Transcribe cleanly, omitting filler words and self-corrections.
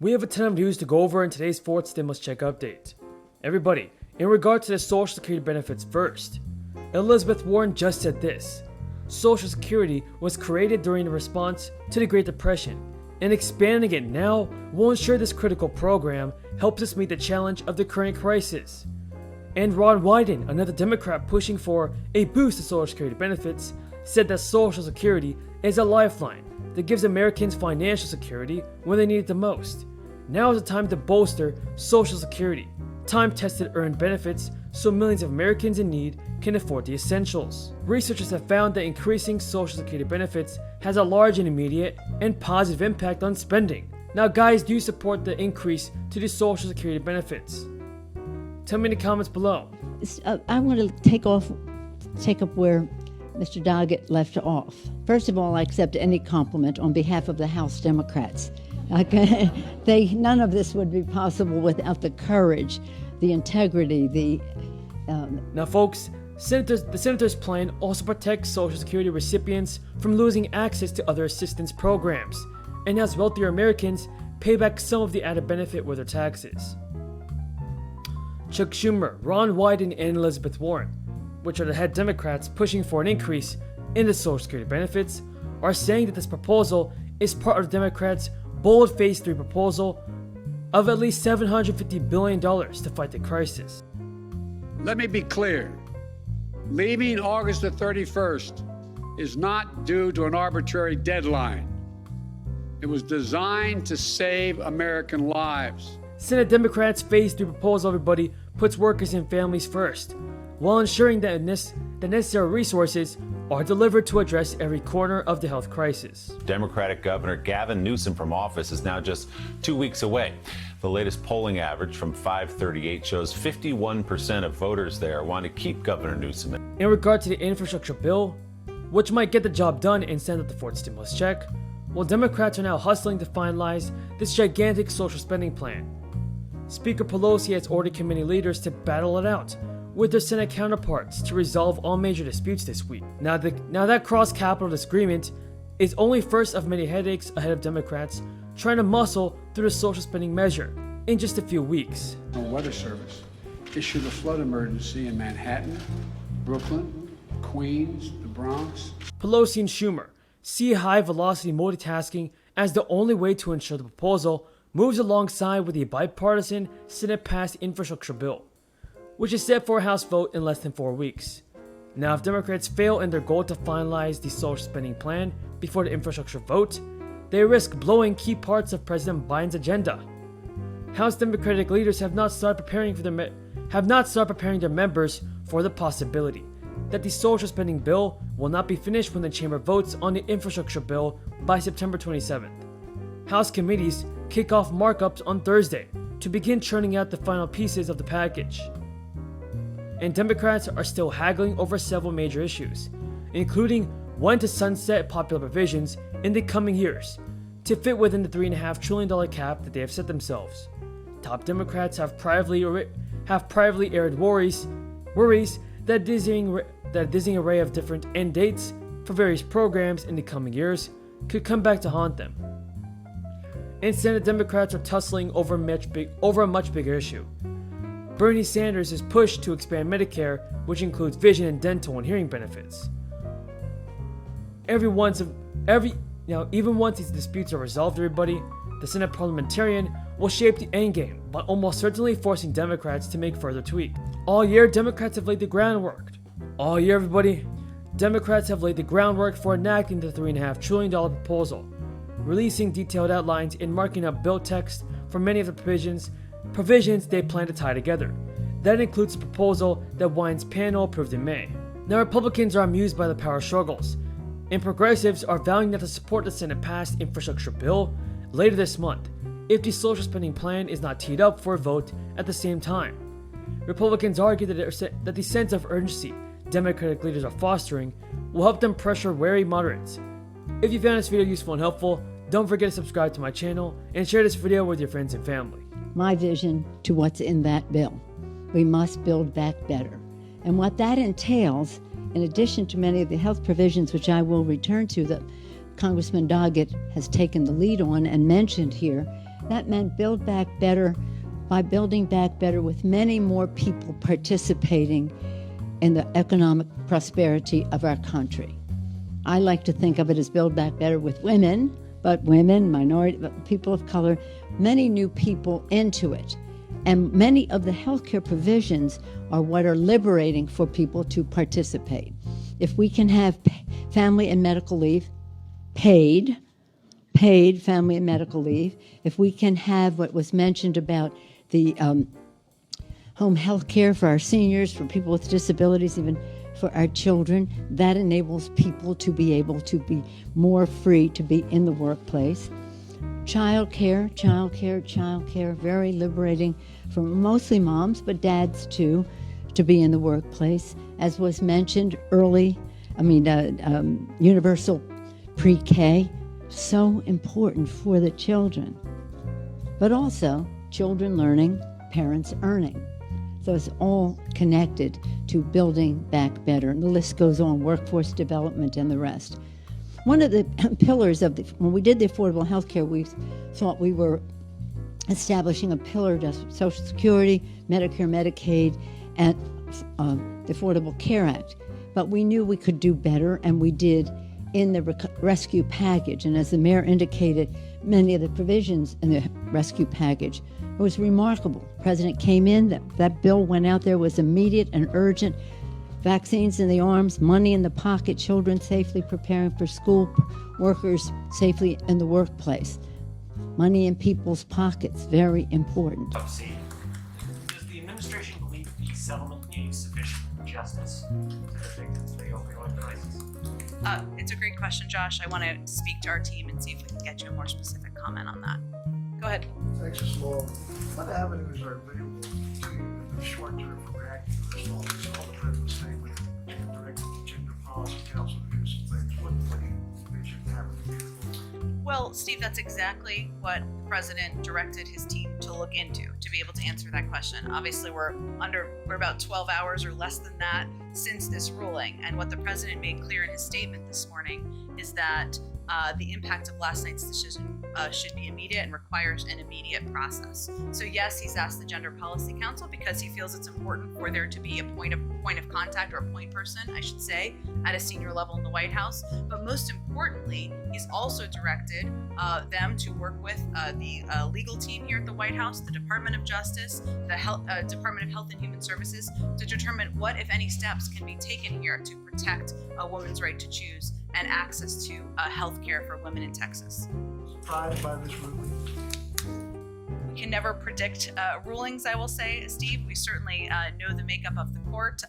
We have a ton of news to go over in today's fourth stimulus check update. Everybody, in regard to the Social Security benefits first, Elizabeth Warren just said this: Social Security was created during the response to the Great Depression, and expanding it now will ensure this critical program helps us meet the challenge of the current crisis. And Ron Wyden, another Democrat pushing for a boost to Social Security benefits, said that Social Security is a lifeline that gives Americans financial security when they need it the most. Now is the time to bolster Social Security, time-tested earned benefits, so millions of Americans in need can afford the essentials. Researchers have found that increasing Social Security benefits has a large and immediate and positive impact on spending. Now guys, do you support the increase to the Social Security benefits? Tell me in the comments below. I want to take up where Mr. Doggett left off. First of all, I accept any compliment on behalf of the House Democrats. None of this would be possible without the courage, the integrity, Now folks, the Senator's plan also protects Social Security recipients from losing access to other assistance programs, and has wealthier Americans pay back some of the added benefit with their taxes. Chuck Schumer, Ron Wyden, and Elizabeth Warren, which are the head Democrats pushing for an increase in the Social Security benefits, are saying that this proposal is part of the Democrats' bold Phase 3 proposal of at least $750 billion to fight the crisis. Let me be clear. Leaving August the 31st is not due to an arbitrary deadline. It was designed to save American lives. Senate Democrats' Phase 3 proposal, everybody, puts workers and families first, while ensuring that the necessary resources are delivered to address every corner of the health crisis. Democratic Governor Gavin Newsom from office is now just 2 weeks away. The latest polling average from 538 shows 51% of voters there want to keep Governor Newsom. In regard to the infrastructure bill, which might get the job done and send out the fourth stimulus check, well, Democrats are now hustling to finalize this gigantic social spending plan. Speaker Pelosi has ordered committee leaders to battle it out with their Senate counterparts to resolve all major disputes this week. Now that cross-capital disagreement is only first of many headaches ahead of Democrats trying to muscle through the social spending measure in just a few weeks. The Weather Service issued a flood emergency in Manhattan, Brooklyn, Queens, the Bronx. Pelosi and Schumer see high-velocity multitasking as the only way to ensure the proposal moves alongside with the bipartisan Senate-passed infrastructure bill, which is set for a House vote in less than 4 weeks. Now, if Democrats fail in their goal to finalize the social spending plan before the infrastructure vote, they risk blowing key parts of President Biden's agenda. House Democratic leaders have not started preparing their members for the possibility that the social spending bill will not be finished when the chamber votes on the infrastructure bill by September 27th. House committees kick off markups on Thursday to begin churning out the final pieces of the package. And Democrats are still haggling over several major issues, including when to sunset popular provisions in the coming years to fit within the $3.5 trillion cap that they have set themselves. Top Democrats have privately aired worries that a dizzying array of different end dates for various programs in the coming years could come back to haunt them. And Senate Democrats are tussling over a much bigger issue. Bernie Sanders is pushed to expand Medicare, which includes vision and dental and hearing benefits. Even once these disputes are resolved, everybody, the Senate parliamentarian will shape the endgame by almost certainly forcing Democrats to make further tweaks. All year, Democrats have laid the groundwork. All year, everybody, Democrats have laid the groundwork for enacting the $3.5 trillion proposal, releasing detailed outlines and marking up bill text for many of the provisions they plan to tie together. That includes the proposal that Wyden's panel approved in May. Now, Republicans are amused by the power struggles, and progressives are vowing not to support the Senate-passed infrastructure bill later this month if the social spending plan is not teed up for a vote at the same time. Republicans argue that the sense of urgency Democratic leaders are fostering will help them pressure wary moderates. If you found this video useful and helpful, don't forget to subscribe to my channel and share this video with your friends and family. My vision to what's in that bill. We must build back better. And what that entails, in addition to many of the health provisions, which I will return to, that Congressman Doggett has taken the lead on and mentioned here, That meant build back better by building back better with many more people participating in the economic prosperity of our country. I like to think of it as build back better with women, but women, minority, people of color, many new people into it. And many of the healthcare provisions are what are liberating for people to participate. If we can have family and medical leave, paid family and medical leave, if we can have what was mentioned about the home health care for our seniors, for people with disabilities, even for our children, that enables people to be able to be more free to be in the workplace. Child care, very liberating for mostly moms, but dads too, to be in the workplace. As was mentioned, universal pre-K, so important for the children. But also, children learning, parents earning. So it's all connected to building back better. And the list goes on, workforce development and the rest. One of the pillars of when we did the affordable health care, we thought we were establishing a pillar to Social Security, Medicare, Medicaid, and the Affordable Care Act. But we knew we could do better, and we did in the rescue package. And as the mayor indicated, many of the provisions in the rescue package, it was remarkable. The president came in, that bill went out there, was immediate and urgent. Vaccines in the arms, money in the pocket, children safely preparing for school, workers safely in the workplace. Money in people's pockets, very important. Does the administration believe the settlement gave sufficient justice to the victims of the opioid crisis? It's a great question, Josh. I want to speak to our team and see if we can get you a more specific comment on that. Go ahead. Thanks, Ms. Law. What avenues are available to you in the short term for reacting to this law? Because all the president was saying with directing the Gender Policy Council to do some things. What do you envision happening? Well, Steve, that's exactly what the president directed his team to look into, to be able to answer that question. Obviously, we're about 12 hours or less than that since this ruling. And what the president made clear in his statement this morning is that the impact of last night's decision should be immediate and requires an immediate process. So yes, he's asked the Gender Policy Council because he feels it's important for there to be a point of contact, or a point person, I should say, at a senior level in the White House. But most importantly, he's also directed them to work with the legal team here at the White House, the Department of Justice, the Department of Health and Human Services, to determine what, if any, steps can be taken here to protect a woman's right to choose and access to health care for women in Texas. Surprised by this ruling? We can never predict rulings, I will say, Steve. We certainly know the makeup of the court.